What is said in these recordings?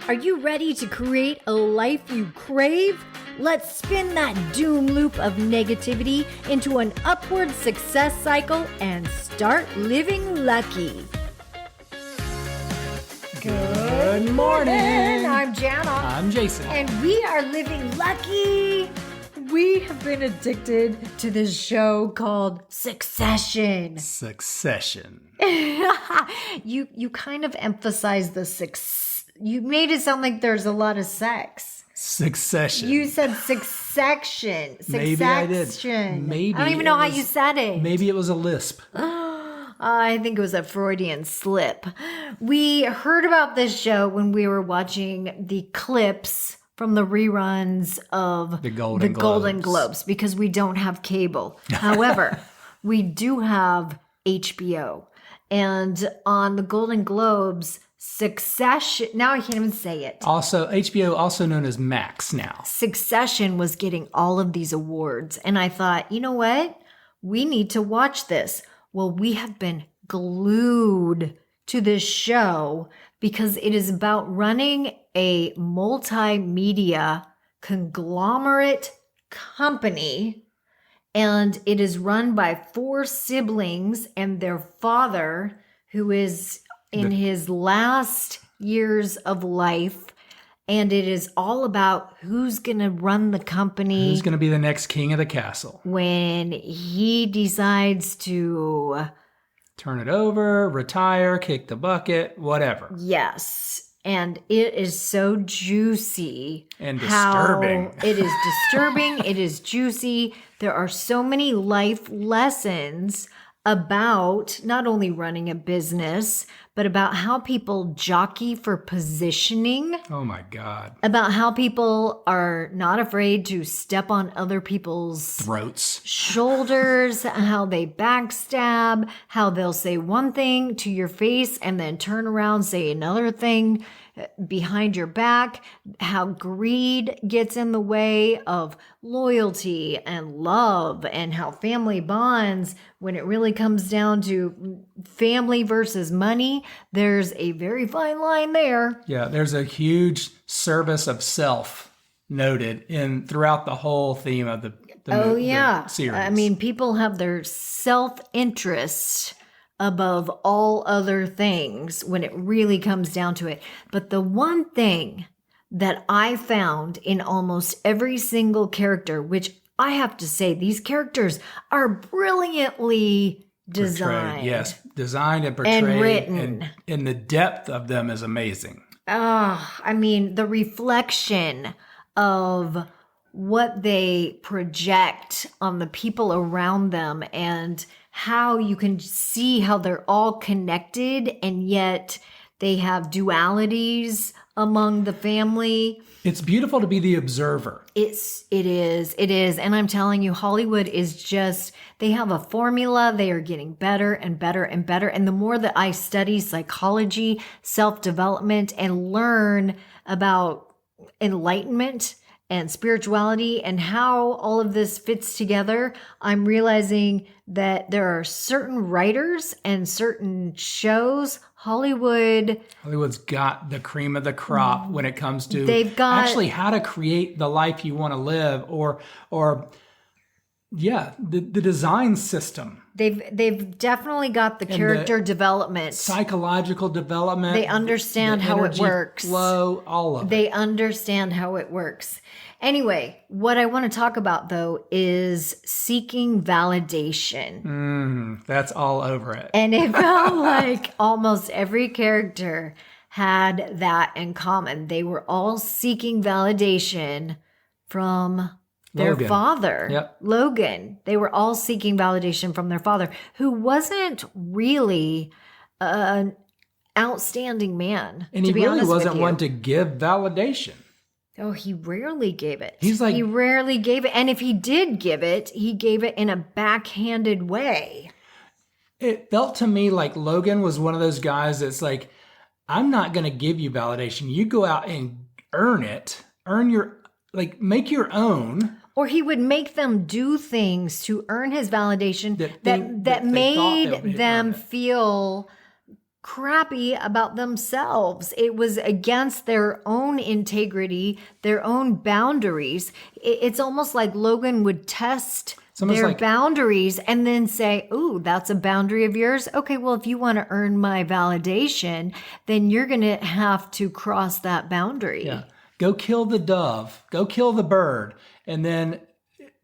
Are you ready to create a life you crave? Let's spin that doom loop of negativity into an upward success cycle and start living lucky. Good morning. I'm Jana. I'm Jason. And we are living lucky. We have been addicted to this show called Succession. Succession. You kind of emphasize the you made it sound like there's a lot of sex. Succession. You said succession. Maybe I did. I don't even know how you said it. Maybe it was a lisp. I think it was a Freudian slip. We heard about this show when we were watching the clips from the reruns of the Golden Globes because we don't have cable. However, we do have HBO. And on the Golden Globes, Succession, now I can't even say it. Also, HBO, also known as Max now. Succession was getting all of these awards. And I thought, you know what? We need to watch this. Well, we have been glued to this show because it is about running a multimedia conglomerate company. And it is run by 4 siblings and their father, who is in his last years of life. And it is all about who's going to run the company. Who's going to be the next king of the castle. When he decides to turn it over, retire, kick the bucket, whatever. Yes. And it is so juicy. And disturbing. It is disturbing. It is juicy. There are so many life lessons about not only running a business, but about how people jockey for positioning. Oh my God. About how people are not afraid to step on other people's throats, shoulders, how they backstab, how they'll say one thing to your face and then turn around, say another thing behind your back, how greed gets in the way of loyalty and love, and how family bonds, when it really comes down to family versus money, there's a very fine line there. Yeah, there's a huge service of self noted throughout the whole theme of the series. I mean, people have their self-interest above all other things when it really comes down to it. But the one thing that I found in almost every single character, which I have to say, these characters are brilliantly designed. Portrayed, yes, designed and portrayed. And written. And the depth of them is amazing. I mean, the reflection of what they project on the people around them and how you can see how they're all connected and yet they have dualities among the family. It's beautiful to be the observer. It is. And I'm telling you, Hollywood is just, they have a formula. They are getting better and better and better. And the more that I study psychology, self-development, and learn about enlightenment and spirituality and how all of this fits together, I'm realizing that there are certain writers and certain shows. Hollywood's got the cream of the crop when it comes to actually how to create the life you want to live, or the design system. They've definitely got the character development, psychological development. They understand how it works. Flow, all of it. They understand how it works. Anyway, what I want to talk about, though, is seeking validation. That's all over it. And it felt like almost every character had that in common. They were all seeking validation from their father, Logan. They were all seeking validation from their father, who wasn't really an outstanding man. And he really wasn't one to give validation. Oh, he rarely gave it. He rarely gave it. And if he did give it, he gave it in a backhanded way. It felt to me like Logan was one of those guys that's like, I'm not going to give you validation. You go out and earn it. Make your own. Or he would make them do things to earn his validation that made them feel crappy about themselves. It was against their own integrity, their own boundaries. It's almost like Logan would test their boundaries and then say, "Ooh, that's a boundary of yours. Okay, well, if you want to earn my validation, then you're going to have to cross that boundary." Yeah. Go kill the dove. Go kill the bird. And then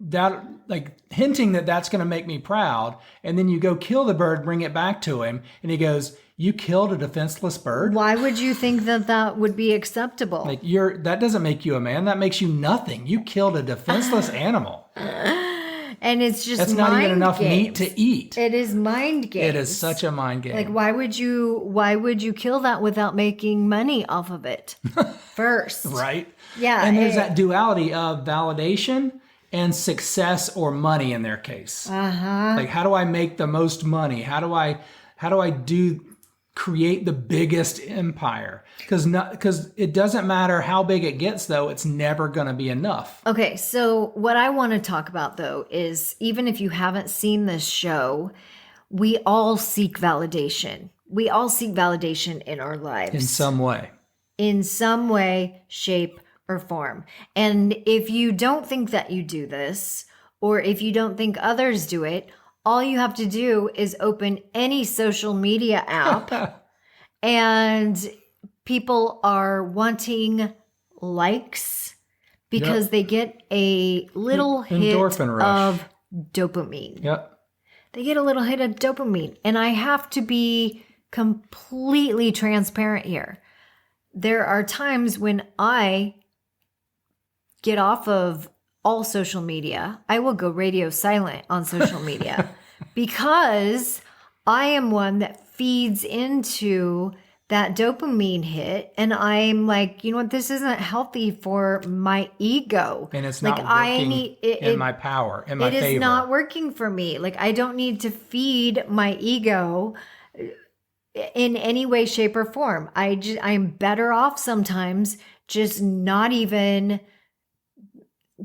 that, like, hinting that that's going to make me proud. And then you go kill the bird, bring it back to him. And he goes, "You killed a defenseless bird?" Why would you think that that would be acceptable? Like, that doesn't make you a man. That makes you nothing. You killed a defenseless animal. And it's just that's not even enough meat to eat. It is mind games. It is such a mind game. Like, why would you kill that without making money off of it first? Right? Yeah. And there's that duality of validation and success or money in their case. Like, how do I make the most money? How do I create the biggest empire? Because it doesn't matter how big it gets, though, it's never going to be enough. Okay, so what I want to talk about, though, is even if you haven't seen this show, we all seek validation. We all seek validation in our lives. In some way, shape, or form. And if you don't think that you do this, or if you don't think others do it, all you have to do is open any social media app and people are wanting likes because they get a little hit of dopamine. Yep. They get a little hit of dopamine. And I have to be completely transparent here. There are times when I get off of all social media. I will go radio silent on social media because I am one that feeds into that dopamine hit. And I'm like, you know what? This isn't healthy for my ego. And it's not working in my power, in my favor. It is not working for me. Like, I don't need to feed my ego in any way, shape, or form. I'm better off sometimes just not even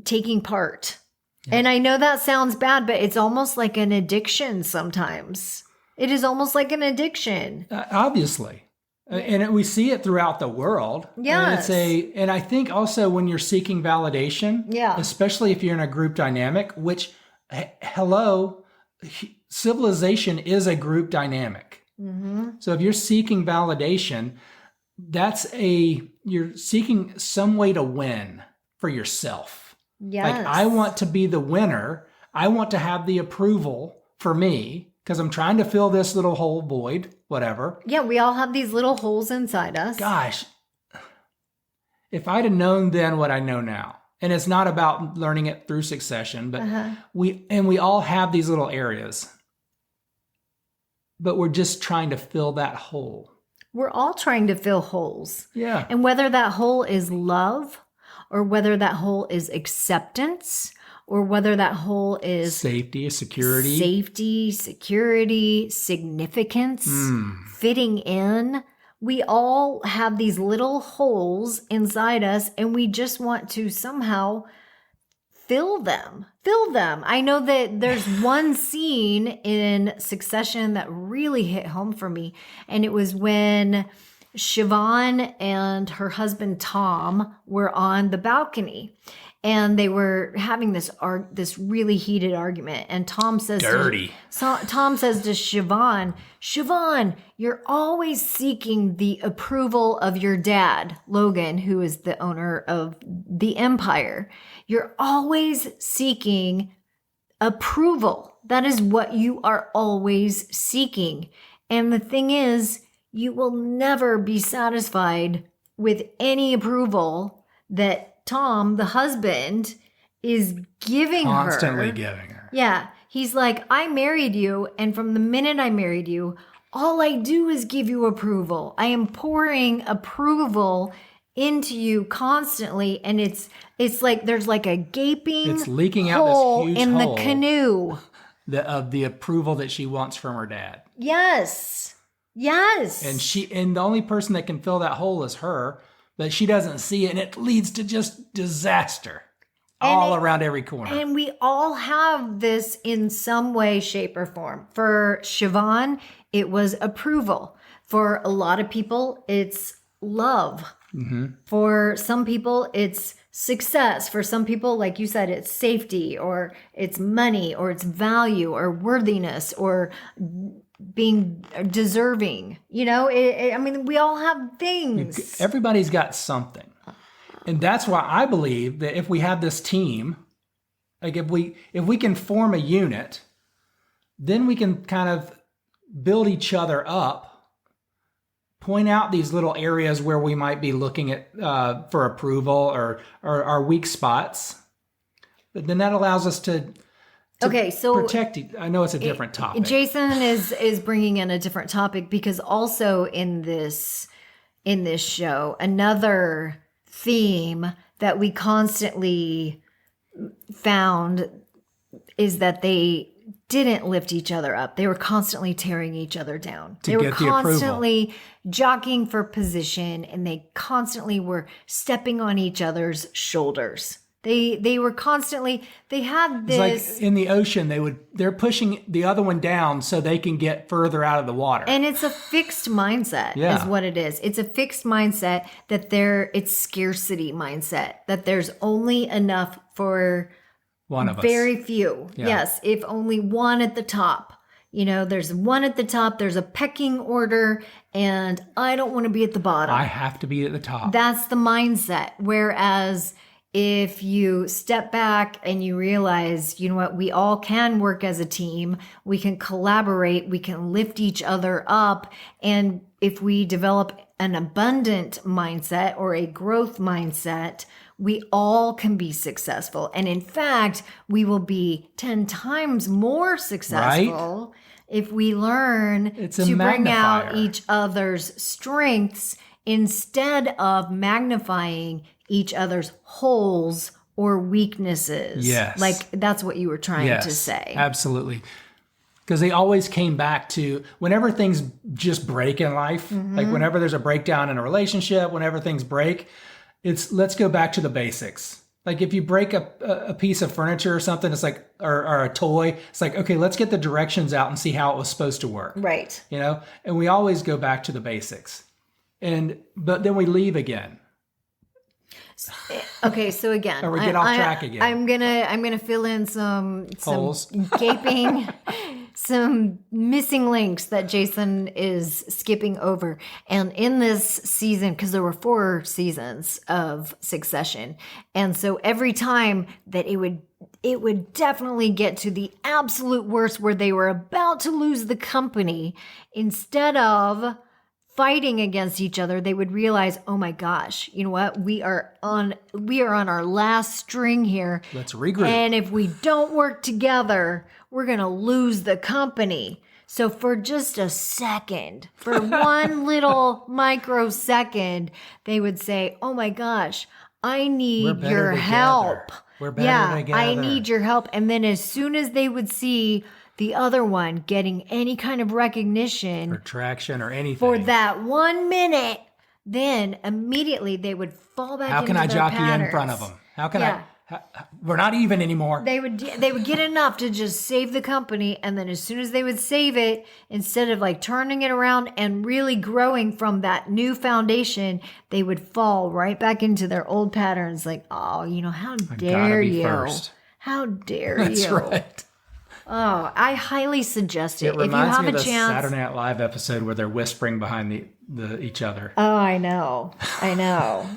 taking part. Yeah. And I know that sounds bad, but it's almost like an addiction sometimes. It is almost like an addiction. Obviously. And we see it throughout the world. Yes. And I think also when you're seeking validation, especially if you're in a group dynamic, which, civilization is a group dynamic. Mm-hmm. So if you're seeking validation, you're seeking some way to win for yourself. Yes. Like, I want to be the winner. I want to have the approval for me because I'm trying to fill this little hole, void, whatever. Yeah, we all have these little holes inside us. Gosh, if I'd have known then what I know now, and it's not about learning it through succession, but we all have these little areas, but we're just trying to fill that hole. We're all trying to fill holes. Yeah. And whether that hole is love, or whether that hole is acceptance, or whether that hole is safety, security, significance, fitting in. We all have these little holes inside us, and we just want to somehow fill them. I know that there's one scene in Succession that really hit home for me, and it was when Siobhan and her husband Tom were on the balcony, and they were having this really heated argument. And Tom says to Siobhan, you're always seeking the approval of your dad, Logan, who is the owner of the empire. You're always seeking approval. That is what you are always seeking. And the thing is, you will never be satisfied with any approval that Tom, the husband, is constantly giving her. Yeah. He's like, I married you, and from the minute I married you, all I do is give you approval. I am pouring approval into you constantly, and it's like there's like a gaping it's leaking out hole this huge in hole the canoe of the approval that she wants from her dad. Yes. And the only person that can fill that hole is her, but she doesn't see it, and it leads to just disaster around every corner. And we all have this in some way, shape, or form. For Siobhan, it was approval. For a lot of people, it's love. For some people, it's success. For some people, like you said, it's safety, or it's money, or it's value, or worthiness, or being deserving. I mean, we all have things. Everybody's got something. And that's why I believe that if we have this team, like if we can form a unit, then we can kind of build each other up, point out these little areas where we might be looking at for approval or our weak spots. But then that allows us to protect. I know it's a different topic. Jason is bringing in a different topic, because also in this show, another theme that we constantly found is that they didn't lift each other up. They were constantly tearing each other down. They were constantly jockeying for position, and they constantly were stepping on each other's shoulders. They were constantly, they had this. It's like in the ocean, they're pushing the other one down so they can get further out of the water. And it's a fixed mindset is what it is. It's a fixed mindset that it's scarcity mindset, that there's only enough for one of us. Very few. Yeah. Yes. If only one at the top. There's one at the top, there's a pecking order, and I don't want to be at the bottom. I have to be at the top. That's the mindset. Whereas if you step back and you realize, you know what, we all can work as a team, we can collaborate, we can lift each other up. And if we develop an abundant mindset or a growth mindset, we all can be successful. And in fact, we will be 10 times more successful if we learn to bring out each other's strengths instead of magnifying each other's holes or weaknesses. Yes. Like that's what you were trying to say. Absolutely. Because they always came back to whenever things just break in life, like whenever there's a breakdown in a relationship, whenever things break, let's go back to the basics. Like if you break a piece of furniture or something, it's like, or a toy, it's like, okay, let's get the directions out and see how it was supposed to work. Right. And we always go back to the basics. But then we leave again. Okay, so again, or we get off track again. I'm gonna fill in some holes, gaping, some missing links that Jason is skipping over. And in this season, because there were 4 seasons of Succession, and so every time that it would definitely get to the absolute worst where they were about to lose the company, instead of fighting against each other, they would realize, oh my gosh, you know what? We are on our last string here. Let's regroup. And if we don't work together, we're going to lose the company. So for just a second, for one little microsecond, they would say, oh my gosh, I need your help. We're better together. I need your help. And then as soon as they would see the other one getting any kind of recognition or traction or anything for that 1 minute, then immediately they would fall back into their patterns. How can I jockey in front of them? How can I? We're not even anymore. They would get enough to just save the company, and then as soon as they would save it, instead of like turning it around and really growing from that new foundation, they would fall right back into their old patterns. Like, oh, how dare you? First. How dare That's you? That's right. Oh, I highly suggest it. It reminds if you have me of a the chance. Saturday Night Live episode where they're whispering behind each other. Oh, I know.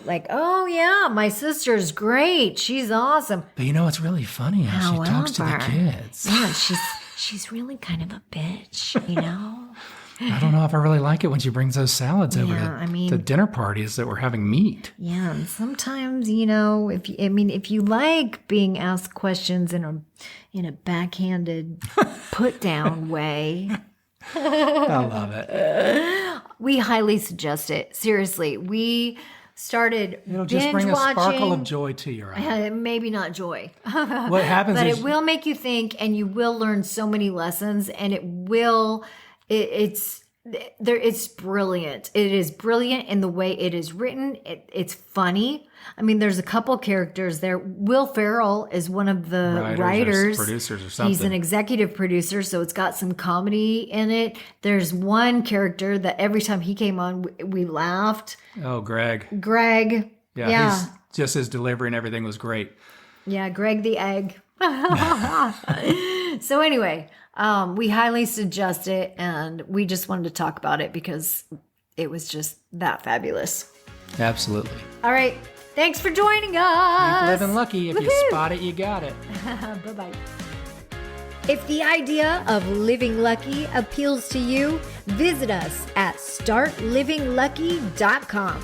Like, oh yeah, my sister's great. She's awesome. But it's really funny how she talks to the kids. Yeah, she's really kind of a bitch, I don't know if I really like it when she brings those salads over to dinner parties that we're having meat. Yeah, and sometimes, if you like being asked questions in a backhanded put down way. I love it. We highly suggest it. Seriously, we started It'll just bring a sparkle of joy to your eye. Maybe not joy. What happens but is... it will make you think, and you will learn so many lessons, and it will... It's It's brilliant. It is brilliant in the way it is written. It's funny. I mean, there's a couple characters there. Will Ferrell is one of the writers, producers or something. He's an executive producer, so it's got some comedy in it. There's one character that every time he came on, we laughed. Oh, Greg. Yeah. He's just his delivery and everything was great. Yeah, Greg the Egg. So anyway, we highly suggest it, and we just wanted to talk about it because it was just that fabulous. Absolutely. All right. Thanks for joining us. Keep living lucky. If you spot it, you got it. Bye-bye. If the idea of living lucky appeals to you, visit us at startlivinglucky.com.